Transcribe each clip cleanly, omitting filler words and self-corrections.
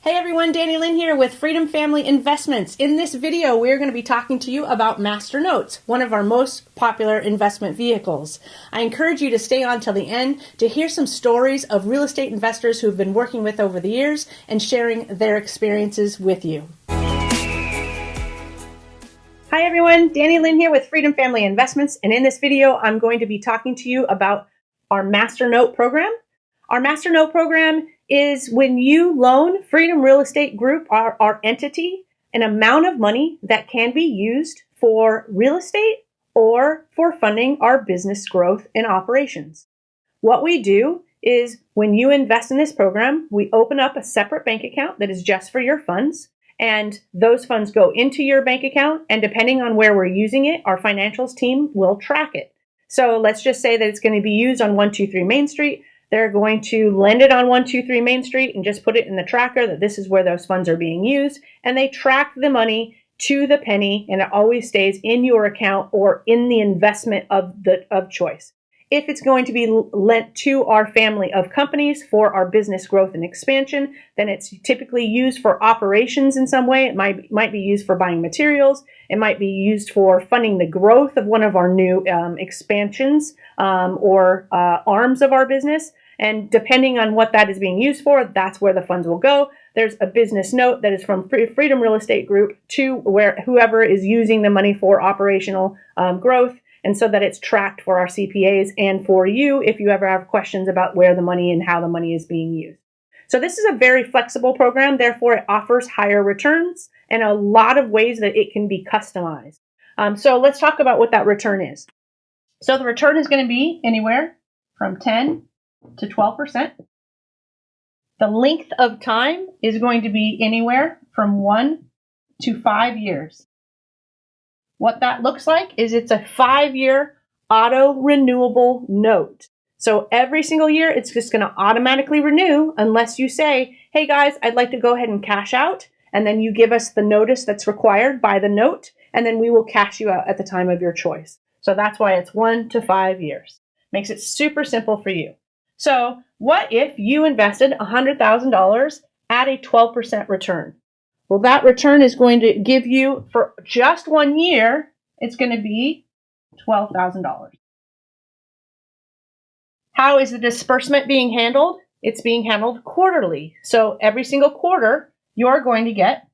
Hey everyone, Danny Lynn here with Freedom Family Investments. In this video, we're going to be talking to you about Master Notes, one of our most popular investment vehicles. I encourage you to stay on till the end to hear some stories of real estate investors who've been working with over the years and sharing their experiences with you. Hi everyone, Danny Lynn here with Freedom Family Investments, and in this video, I'm going to be talking to you about our Master Note program. Our Master Note program is when you loan Freedom Real Estate Group, our entity, an amount of money that can be used for real estate or for funding our business growth and operations. What we do is when you invest in this program, we open up a separate bank account that is just for your funds, and those funds go into your bank account, and depending on where we're using it, our financials team will track it. So let's just say that it's going to be used on 123 Main Street. They're going to lend it on 123 Main Street and just put it in the tracker that this is where those funds are being used. And they track the money to the penny, and it always stays in your account or in the investment of choice. If it's going to be lent to our family of companies for our business growth and expansion, then it's typically used for operations in some way. It might be used for buying materials. It might be used for funding the growth of one of our new expansions or arms of our business. And depending on what that is being used for, that's where the funds will go. There's a business note that is from Freedom Real Estate Group to where whoever is using the money for operational growth, and so that it's tracked for our CPAs and for you if you ever have questions about where the money and how the money is being used. So this is a very flexible program, therefore it offers higher returns and a lot of ways that it can be customized. So let's talk about what that return is. So the return is going to be anywhere from 10 to 12%. The length of time is going to be anywhere from 1 to 5 years. What that looks like is it's a 5-year auto-renewable note. So every single year, it's just going to automatically renew unless you say, hey guys, I'd like to go ahead and cash out. And then you give us the notice that's required by the note, and then we will cash you out at the time of your choice. So that's why it's 1 to 5 years. Makes it super simple for you. So what if you invested $100,000 at a 12% return? Well, that return is going to give you, for just 1 year, it's going to be $12,000. How is the disbursement being handled? It's being handled quarterly. So every single quarter, you're going to get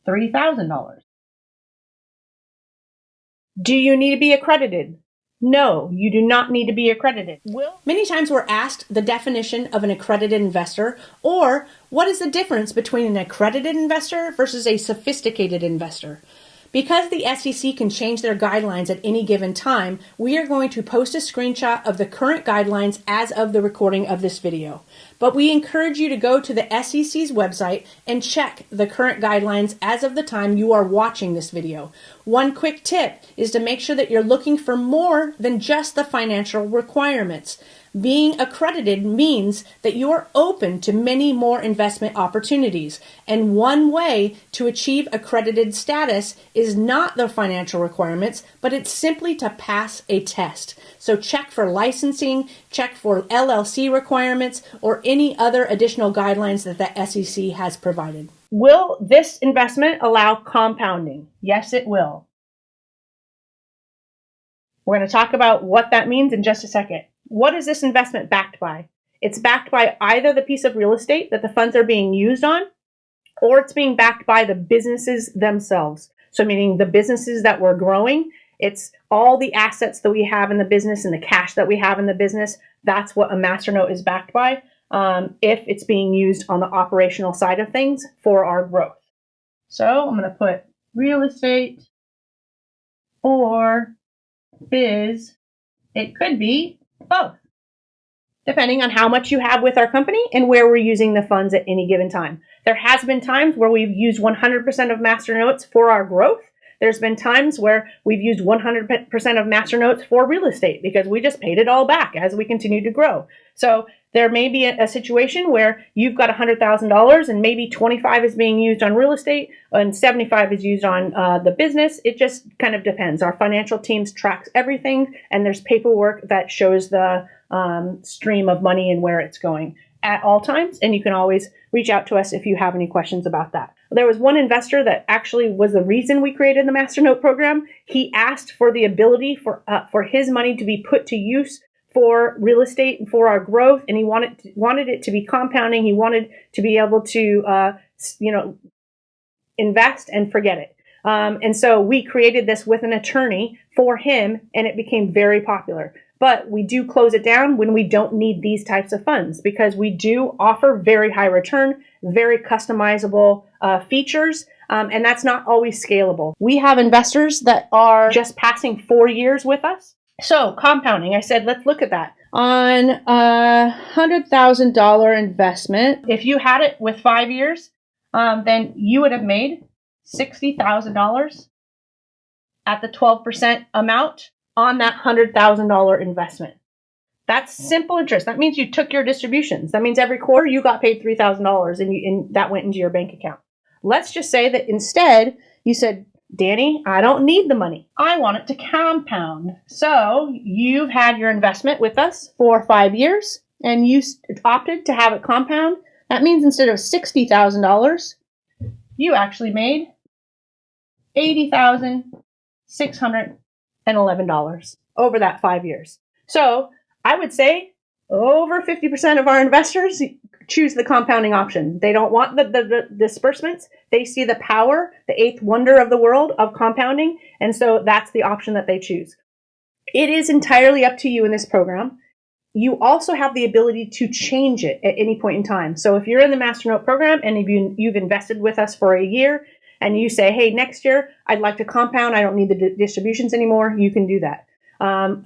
$3,000. Do you need to be accredited? No, you do not need to be accredited. Many times we're asked the definition of an accredited investor, or what is the difference between an accredited investor versus a sophisticated investor? Because the SEC can change their guidelines at any given time, we are going to post a screenshot of the current guidelines as of the recording of this video. But we encourage you to go to the SEC's website and check the current guidelines as of the time you are watching this video. One quick tip is to make sure that you're looking for more than just the financial requirements. Being accredited means that you're open to many more investment opportunities. And one way to achieve accredited status is not the financial requirements, but it's simply to pass a test. So check for licensing, check for LLC requirements, or any other additional guidelines that the SEC has provided. Will this investment allow compounding? Yes, it will. We're going to talk about what that means in just a second. What is this investment backed by? It's backed by either the piece of real estate that the funds are being used on, or it's being backed by the businesses themselves. So meaning the businesses that we're growing, it's all the assets that we have in the business and the cash that we have in the business. That's what a master note is backed by if it's being used on the operational side of things for our growth. So I'm going to put real estate or biz. It could be both, depending on how much you have with our company and where we're using the funds at any given time. There has been times where we've used 100% of master notes for our growth. There's been times where we've used 100% of master notes for real estate because we just paid it all back as we continue to grow. So there may be a situation where you've got $100,000 and maybe 25 is being used on real estate and 75 is used on the business. It just kind of depends. Our financial teams tracks everything, and there's paperwork that shows the stream of money and where it's going. at all times, and you can always reach out to us if you have any questions about that. There was one investor that actually was the reason we created the Masternote program. He asked for the ability for his money to be put to use for real estate and for our growth, and he wanted it to be compounding. He wanted to be able to invest and forget it. And so we created this with an attorney for him, and it became very popular. But we do close it down when we don't need these types of funds, because we do offer very high return, very customizable features, and that's not always scalable. We have investors that are just passing 4 years with us. So compounding, I said, let's look at that. On a $100,000 investment, if you had it with 5 years, then you would have made $60,000 at the 12% amount on that $100,000 investment. That's simple interest. That means you took your distributions. That means every quarter you got paid $3,000 and that went into your bank account. Let's just say that instead you said, Danny, I don't need the money. I want it to compound. So you've had your investment with us for 5 years and you opted to have it compound. That means instead of $60,000, you actually made $80,611 over that 5 years. So I would say over 50% of our investors choose the compounding option. They don't want the disbursements. They see the power, the eighth wonder of the world of compounding. And so that's the option that they choose. It is entirely up to you in this program. You also have the ability to change it at any point in time. So if you're in the Masternote program and if you've invested with us for a year and you say, hey, next year I'd like to compound, I don't need the distributions anymore, you can do that.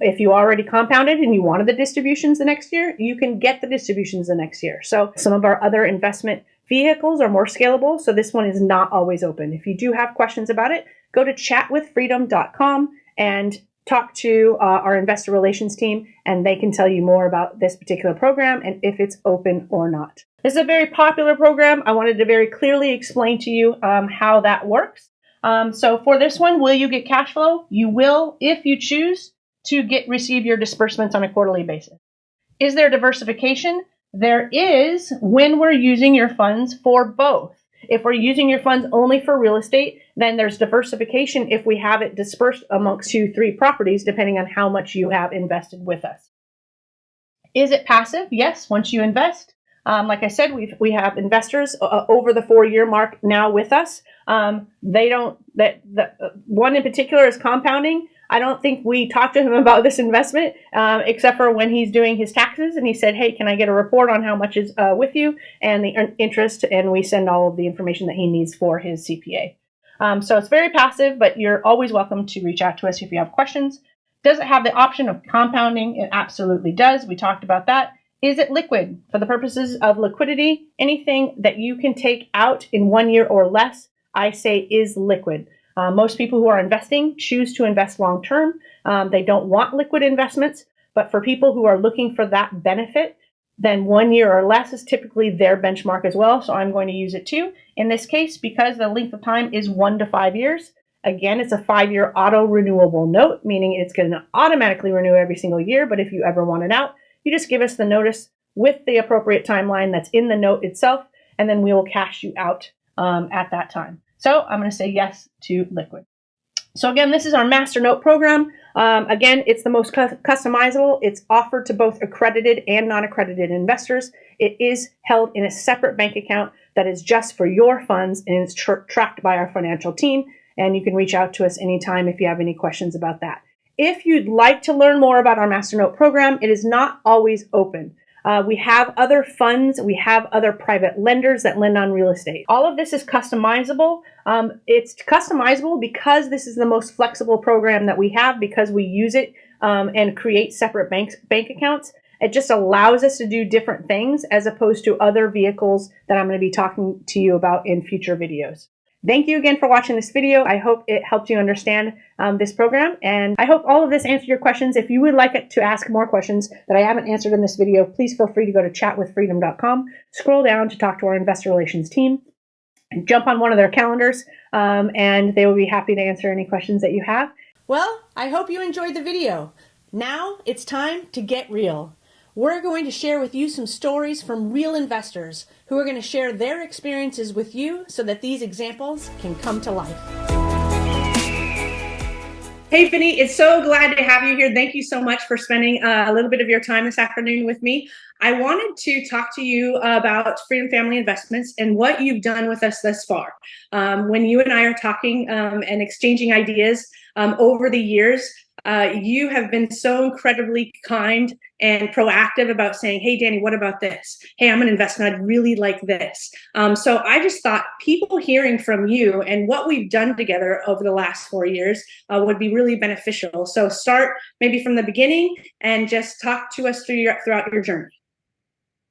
If you already compounded and you wanted the distributions the next year, you can get the distributions the next year. So some of our other investment vehicles are more scalable, so this one is not always open. If you do have questions about it, go to chatwithfreedom.com and talk to our investor relations team, and they can tell you more about this particular program and if it's open or not. This is a very popular program. I wanted to very clearly explain to you how that works. So for this one, will you get cash flow? You will if you choose to receive your disbursements on a quarterly basis. Is there diversification? There is when we're using your funds for both. If we're using your funds only for real estate, then there's diversification if we have it dispersed amongst 2-3 properties, depending on how much you have invested with us. Is it passive? Yes, once you invest. Like I said, we have investors over the 4-year mark now with us. One in particular is compounding. I don't think we talked to him about this investment, except for when he's doing his taxes and he said, hey, can I get a report on how much is with you and the interest? And we send all of the information that he needs for his CPA. So it's very passive, but you're always welcome to reach out to us if you have questions. Does it have the option of compounding? It absolutely does. We talked about that. Is it liquid? For the purposes of liquidity, anything that you can take out in 1 year or less, I say is liquid. Most people who are investing choose to invest long term. They don't want liquid investments, but for people who are looking for that benefit, then 1 year or less is typically their benchmark as well. So I'm going to use it too. In this case, because the length of time is 1 to 5 years, again, it's a 5-year auto renewable note, meaning it's going to automatically renew every single year. But if you ever want it out, you just give us the notice with the appropriate timeline that's in the note itself, and then we will cash you out at that time. So I'm going to say yes to liquid. So again, this is our Masternote program. Again, it's the most customizable. It's offered to both accredited and non-accredited investors. It is held in a separate bank account that is just for your funds, and it's tracked by our financial team. And you can reach out to us anytime if you have any questions about that. If you'd like to learn more about our Masternote program, it is not always open. We have other funds. We have other private lenders that lend on real estate. All of this is customizable. It's customizable because this is the most flexible program that we have, because we use it and create separate bank accounts. It just allows us to do different things as opposed to other vehicles that I'm going to be talking to you about in future videos. Thank you again for watching this video. I hope it helped you understand this program, and I hope all of this answered your questions. If you would like to ask more questions that I haven't answered in this video, please feel free to go to chatwithfreedom.com, scroll down to talk to our investor relations team, and jump on one of their calendars, and they will be happy to answer any questions that you have. Well, I hope you enjoyed the video. Now it's time to get real. we're going to share with you some stories from real investors who are going to share their experiences with you so that these examples can come to life. Hey, Vinny, it's so glad to have you here. Thank you so much for spending a little bit of your time this afternoon with me. I wanted to talk to you about Freedom Family Investments and what you've done with us thus far. When you and I are talking and exchanging ideas over the years, you have been so incredibly kind and proactive about saying, hey, Danny, what about this? Hey, I'm an investor and I'd really like this. So I just thought people hearing from you and what we've done together over the last 4 years would be really beneficial. So start maybe from the beginning and just talk to us throughout your journey.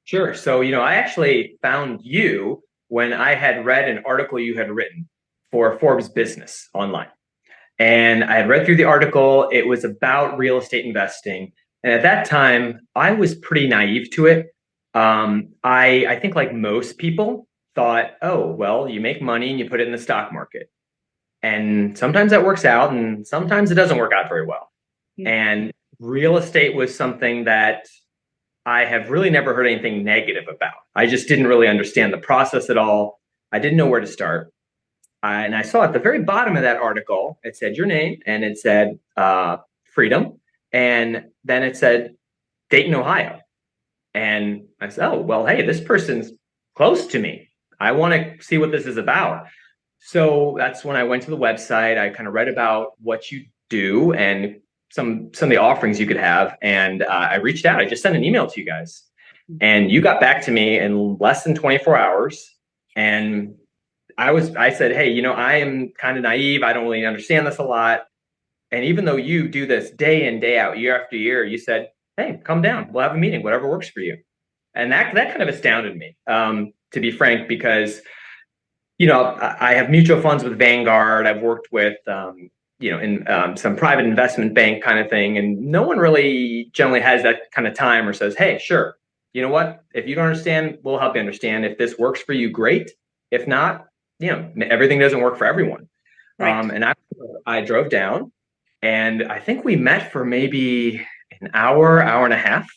Sure. So, I actually found you when I had read an article you had written for Forbes Business online. And I had read through the article. It was about real estate investing. And at that time, I was pretty naive to it. I think like most people thought, oh, well, you make money and you put it in the stock market. And sometimes that works out and sometimes it doesn't work out very well. Yeah. And real estate was something that I have really never heard anything negative about. I just didn't really understand the process at all. I didn't know where to start. And I saw at the very bottom of that article, it said your name and it said Freedom. And then it said Dayton, Ohio. And I said, oh, well, hey, this person's close to me. I want to see what this is about. So that's when I went to the website. I kind of read about what you do and some of the offerings you could have. And I reached out. I just sent an email to you guys. And you got back to me in less than 24 hours. And I said, hey, I am kind of naive. I don't really understand this a lot. And even though you do this day in, day out, year after year, you said, hey, come down. We'll have a meeting, whatever works for you. And that kind of astounded me, to be frank, because, I have mutual funds with Vanguard. I've worked with, in some private investment bank kind of thing. And no one really generally has that kind of time or says, hey, sure. You know what? If you don't understand, we'll help you understand. If this works for you, great. If not, everything doesn't work for everyone. Right. And I drove down and I think we met for maybe an hour and a half.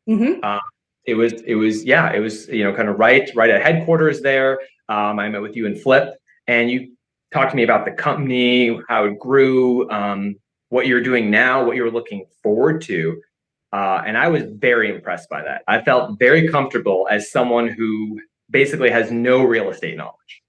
Mm-hmm. It was, kind of right at headquarters there. I met with you and Flip and you talked to me about the company, how it grew, what you're doing now, what you're looking forward to. And I was very impressed by that. I felt very comfortable as someone who basically has no real estate knowledge.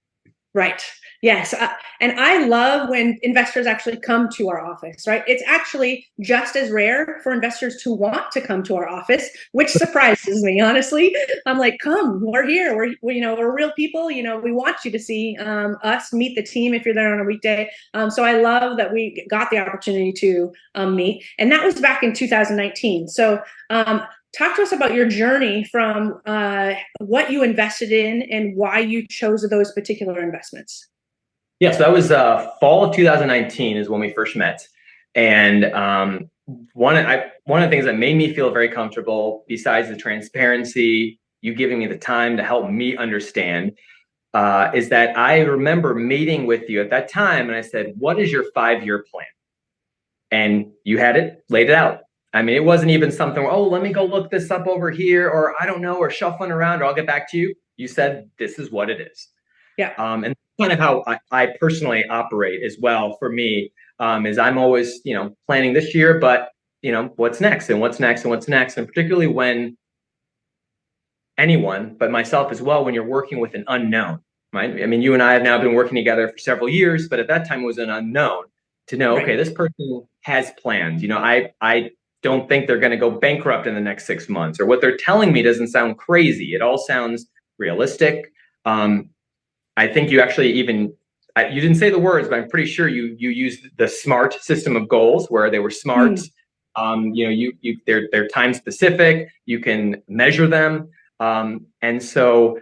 Right. Yes. And I love when investors actually come to our office, right? It's actually just as rare for investors to want to come to our office, which surprises me, honestly. I'm like, come, we're here. We're real people. We want you to see us, meet the team if you're there on a weekday. So I love that we got the opportunity to meet. And that was back in 2019. So talk to us about your journey from what you invested in and why you chose those particular investments. Yeah, so that was fall of 2019 is when we first met. And one of the things that made me feel very comfortable, besides the transparency, you giving me the time to help me understand, is that I remember meeting with you at that time and I said, what is your 5-year plan? And you had it laid out. I mean, it wasn't even something where, oh, let me go look this up over here, or I don't know, or shuffling around, or I'll get back to you. You said, this is what it is. Yeah. And kind of how I personally operate as well for me, is I'm always, planning this year, but, what's next and what's next and what's next. And particularly when anyone, but myself as well, when you're working with an unknown, right? I mean, you and I have now been working together for several years, but at that time it was an unknown to know, right. Okay, this person has plans. I don't think they're going to go bankrupt in the next 6 months, or what they're telling me doesn't sound crazy. It all sounds realistic. I think you actually you didn't say the words, but I'm pretty sure you used the SMART system of goals, where they were smart. They're time specific. You can measure them. And so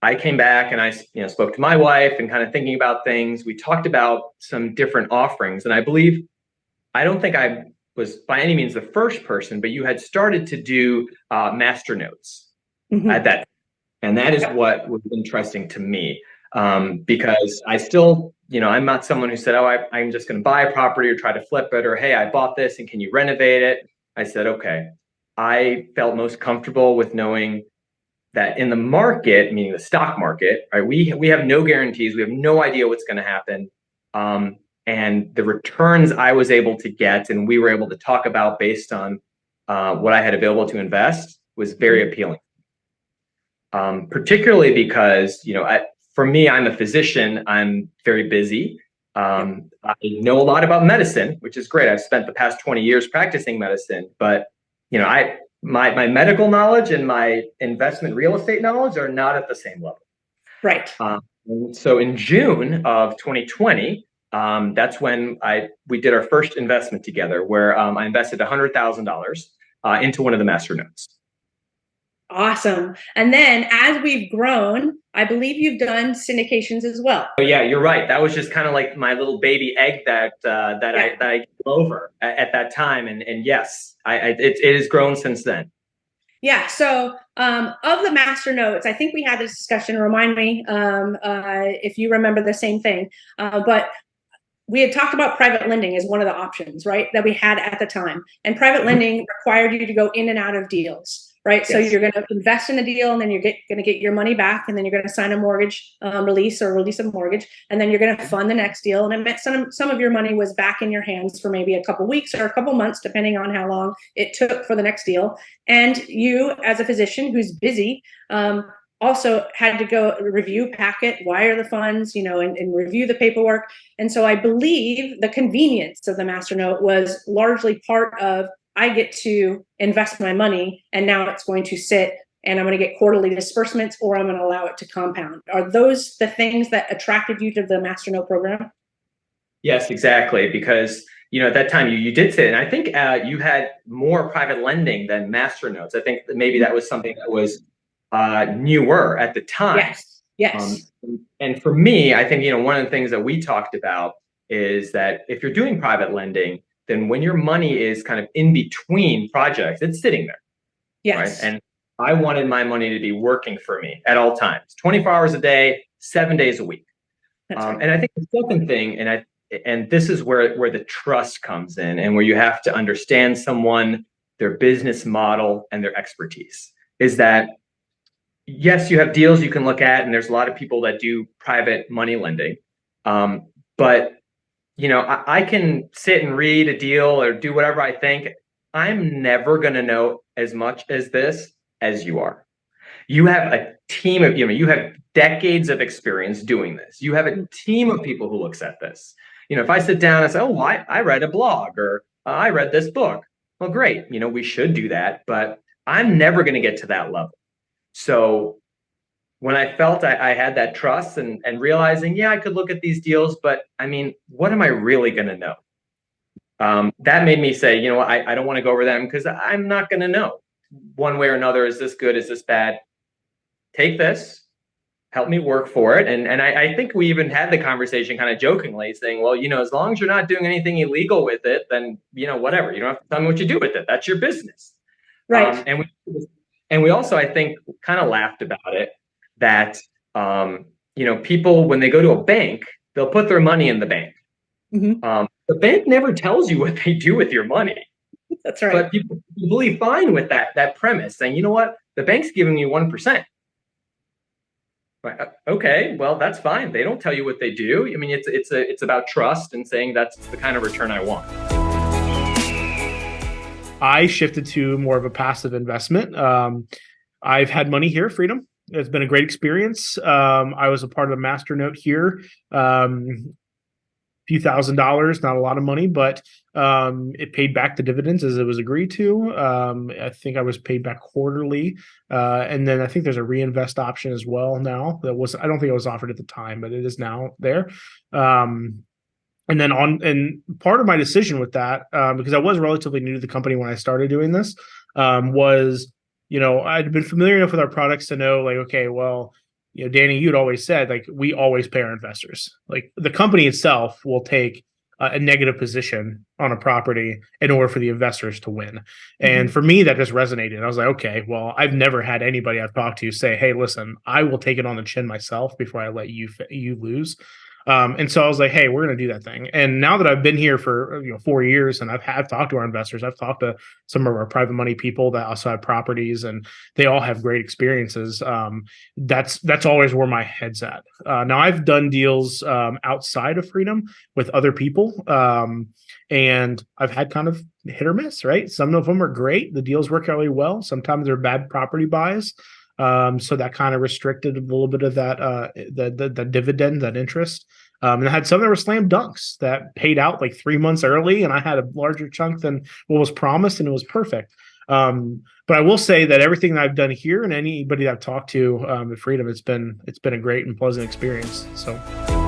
I came back and I spoke to my wife and kind of thinking about things. We talked about some different offerings, and I don't think I was by any means the first person, but you had started to do master notes at that, and that is what was interesting to me. Because I still, I'm not someone who said, oh, I'm just going to buy a property or try to flip it, or, hey, I bought this and can you renovate it? I said, okay, I felt most comfortable with knowing that in the market, meaning the stock market, right, we have no guarantees. We have no idea what's going to happen. And the returns I was able to get and we were able to talk about based on what I had available to invest was very appealing. Particularly because, for me, I'm a physician. I'm very busy. I know a lot about medicine, which is great. I've spent the past 20 years practicing medicine, but my medical knowledge and my investment real estate knowledge are not at the same level. Right. So in June of 2020, that's when we did our first investment together, where I invested $100,000 into one of the master notes. Awesome. And then as we've grown, I believe you've done syndications as well. Oh, yeah, you're right. That was just kind of like my little baby egg that I gave over at that time. And yes, it has grown since then. Yeah. So of the master notes, I think we had this discussion. Remind me if you remember the same thing. But we had talked about private lending as one of the options, right, that we had at the time. And private lending required you to go in and out of deals. Right. Yes. So you're going to invest in a deal and then you're going to get your money back and then you're going to sign a mortgage release a mortgage. And then you're going to fund the next deal. And it meant some of your money was back in your hands for maybe a couple of weeks or a couple of months, depending on how long it took for the next deal. And you, as a physician who's busy, also had to go review packet, wire the funds, and review the paperwork. And so I believe the convenience of the master note was largely part of I get to invest my money and now it's going to sit and I'm going to get quarterly disbursements or I'm going to allow it to compound. Are those the things that attracted you to the master note program? Yes, exactly. Because, at that time you did say, and I think you had more private lending than master notes. I think that maybe that was something that was newer at the time. Yes. And for me, I think, one of the things that we talked about is that if you're doing private lending, then when your money is kind of in between projects, it's sitting there. Yes. Right? And I wanted my money to be working for me at all times, 24 hours a day, 7 days a week. Right. And I think the second thing, and this is where the trust comes in and where you have to understand someone, their business model, and their expertise, is that, yes, you have deals you can look at, and there's a lot of people that do private money lending. But I can sit and read a deal or do whatever I think. I'm never going to know as much as this as you are. You have a team of, you have decades of experience doing this. You have a team of people who looks at this. If I sit down and say, oh, I read a blog or I read this book. Well, great. We should do that, but I'm never going to get to that level. So when I felt I had that trust and realizing, I could look at these deals, but what am I really going to know? That made me say, I don't want to go over them because I'm not going to know one way or another. Is this good? Is this bad? Take this, help me work for it. And I think we even had the conversation kind of jokingly saying, well, as long as you're not doing anything illegal with it, then, whatever, you don't have to tell me what you do with it. That's your business. Right. And we also, I think, kind of laughed about it. That, people, when they go to a bank, they'll put their money in the bank. Mm-hmm. The bank never tells you what they do with your money. That's right. But people are really fine with that premise, saying, you know what, the bank's giving you 1%. Right. Okay, well, that's fine. They don't tell you what they do. It's about trust and saying that's the kind of return I want. I shifted to more of a passive investment. I've had money here, Freedom. It's been a great experience. I was a part of the master note here. Few $1,000s, not a lot of money, but it paid back the dividends as it was agreed to. I think I was paid back quarterly. And then I think there's a reinvest option as well now. I don't think it was offered at the time, but it is now there. And part of my decision with that, because I was relatively new to the company when I started doing this, was I'd been familiar enough with our products to know, like, okay, well, Danny, you'd always said, like, we always pay our investors. Like, the company itself will take a negative position on a property in order for the investors to win. Mm-hmm. And for me, that just resonated. I was like, okay, well, I've never had anybody I've talked to say, hey, listen, I will take it on the chin myself before I let you lose. And so I was like, hey, we're going to do that thing. And now that I've been here for 4 years, and I've talked to our investors, I've talked to some of our private money people that also have properties, and they all have great experiences. That's always where my head's at. Now I've done deals outside of Freedom with other people, and I've had kind of hit or miss. Right, some of them are great. The deals work really well. Sometimes they're bad property buys. So that kind of restricted a little bit of that the dividend, that interest. And I had some that were slam dunks that paid out like 3 months early, and I had a larger chunk than what was promised, and it was perfect. But I will say that everything that I've done here, and anybody that I've talked to at Freedom, it's been a great and pleasant experience. So.